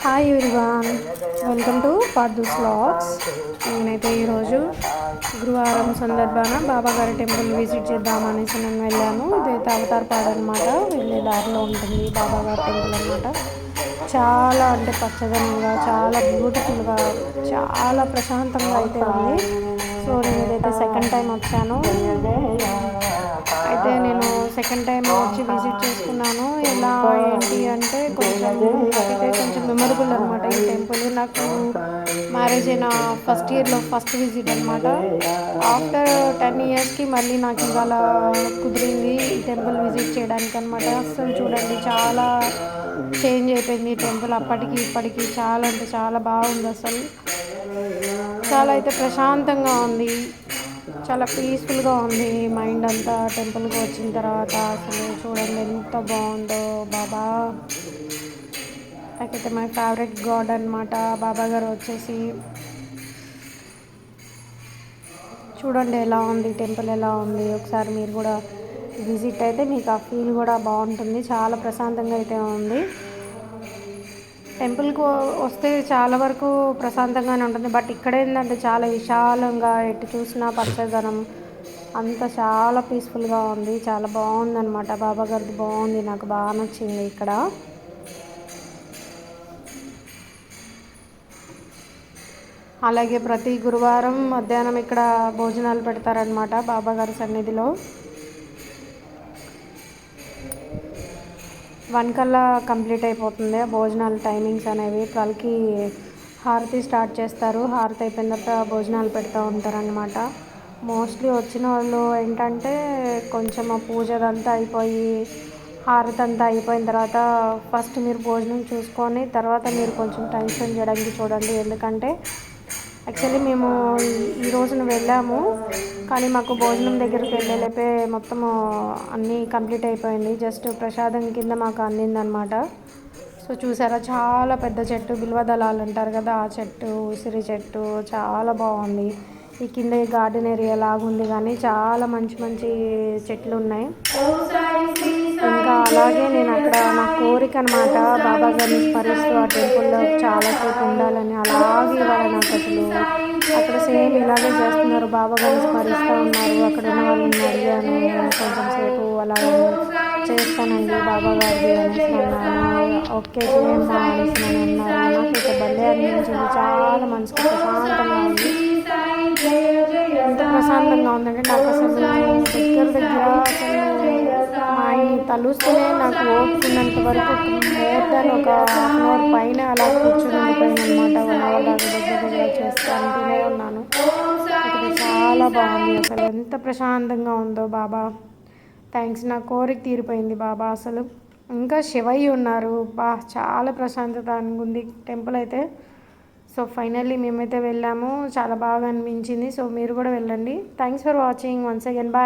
Hi everyone, welcome to Pardhu's vlogs. నేనైతే ఈరోజు గురువారం సందర్భాన బాబాగారి టెంపుల్ విజిట్ చేద్దామనేసి నేను వెళ్ళాను. ఇదైతే అవతారపాడు అనమాట. వెళ్ళే దారిలో ఉంటుంది బాబాగారి టెంపుల్ అనమాట. చాలా అంటే పచ్చదనంగా, చాలా బ్యూటిఫుల్గా, చాలా ప్రశాంతంగా అయితే ఉంది. సో నేను ఇదైతే సెకండ్ టైం వచ్చాను. అయితే నేను సెకండ్ టైం వచ్చి విజిట్ చేసుకున్నాను. ఎలా ఏంటి అంటే నాకైతే కొంచెం మెమరబుల్ అనమాట ఈ టెంపుల్. నాకు మ్యారేజ్ అయిన ఫస్ట్ ఇయర్లో ఫస్ట్ విజిట్ అనమాట. ఆఫ్టర్ 10 ఇయర్స్కి మళ్ళీ నాకు ఇవాళ కుదిరింది ఈ టెంపుల్ విజిట్ చేయడానికి అనమాట. అసలు చూడండి, చాలా చేంజ్ అయిపోయింది ఈ టెంపుల్ అప్పటికి ఇప్పటికి. చాలా అంటే చాలా బాగుంది. అసలు చాలా అయితే ప్రశాంతంగా ఉంది, చాలా పీస్ఫుల్గా ఉంది మైండ్ అంతా టెంపుల్కి వచ్చిన తర్వాత. అసలు చూడండి ఎంత బాగుందో బాబా. నాకైతే మై ఫేవరెట్ గాడ్ అనమాట బాబా గారు వచ్చేసి. చూడండి ఎలా ఉంది టెంపుల్, ఎలా ఉంది. ఒకసారి మీరు కూడా విజిట్ అయితే మీకు ఆ ఫీల్ కూడా బాగుంటుంది. చాలా ప్రశాంతంగా అయితే ఉంది. టెంపుల్కి వస్తే చాలా వరకు ప్రశాంతంగానే ఉంటుంది. బట్ ఇక్కడ ఏంటంటే చాలా విశాలంగా, ఎటు చూసినా పచ్చదనం, అంత చాలా పీస్ఫుల్గా ఉంది. చాలా బాగుంది అనమాట. బాబా గారిది బాగుంది, నాకు బాగా నచ్చింది ఇక్కడ. అలాగే ప్రతి గురువారం మధ్యాహ్నం ఇక్కడ భోజనాలు పెడతారనమాట బాబాగారి సన్నిధిలో. 1 కల్లా కంప్లీట్ అయిపోతుంది భోజనాలు టైమింగ్స్ అనేవి. 12కి హారతి స్టార్ట్ చేస్తారు. హారతి అయిపోయిన తర్వాత భోజనాలు పెడతా ఉంటారనమాట. మోస్ట్లీ వచ్చిన వాళ్ళు ఏంటంటే కొంచెం పూజదంతా అయిపోయి, హారతి అంతా అయిపోయిన తర్వాత ఫస్ట్ మీరు భోజనం చూసుకొని తర్వాత మీరు కొంచెం టైం స్పెండ్ చేయడానికి చూడండి. ఎందుకంటే యాక్చువల్లీ మేము ఈ రోజున వెళ్ళాము, కానీ మాకు భోజనం దగ్గరికి వెళ్ళలేపే మొత్తము అన్నీ కంప్లీట్ అయిపోయింది. జస్ట్ ప్రసాదం కింద మాకు అందిందనమాట. సో చూసారా, చాలా పెద్ద చెట్టు, బిల్వదళాలు అంటారు కదా, ఆ చెట్టు, ఉసిరి చెట్టు చాలా బాగుంది. ఈ కింద గార్డెన్ ఏరియా లాగుంది, కానీ చాలా మంచి మంచి చెట్లు ఉన్నాయి. ఇంకా అలాగే నేను అక్కడ నా కోరిక అనమాట, బాబా గారిని స్మరిస్తూ ఆ టెంపుల్లో చాలాసేపు ఉండాలని. అలాగే ఇవాళ నాకు అసలు అక్కడ సేమ్ ఇలాగే చేస్తున్నారు, బాబా గారిని స్మరిస్తూ ఉన్నారు. అక్కడ ఉన్న వాళ్ళని అడిగాను, కొంచెం సేపు అలా చేస్తానండి బాబా గారిది అనేసి అన్నాను. ఓకే చేయమ్మా అనేసి నేను అన్నారు. నాకైతే భలే అనిపించింది, చాలా మనసుకు ప్రశాంతంగా ఉంది. ఎంత ప్రశాంతంగా ఉందంటే నాకు అసలు దగ్గర అసలు ఆయన్ని తలుస్తూనే నాకు ఓపుకున్నంత వరకు మోర్ దాన్ ఒక హాఫ్ అన్ అవర్ పైన అలా కూర్చుని ఉండిపోయాను అనమాట. 1 అవర్ దాకా దగ్గర చేస్తూ అంటూనే ఉన్నాను. అది చాలా బాగుంది. అసలు ఎంత ప్రశాంతంగా ఉందో బాబా. థ్యాంక్స్, నా కోరిక తీరిపోయింది బాబా. అసలు ఇంకా శివయ్య ఉన్నారు, చాలా ప్రశాంతత ఉంది టెంపుల్ అయితే. సో ఫైనల్లీ మేమైతే వెళ్ళాము, చాలా బాగా అనిపించింది. సో మీరు కూడా వెళ్ళండి. Thanks for watching once again, bye.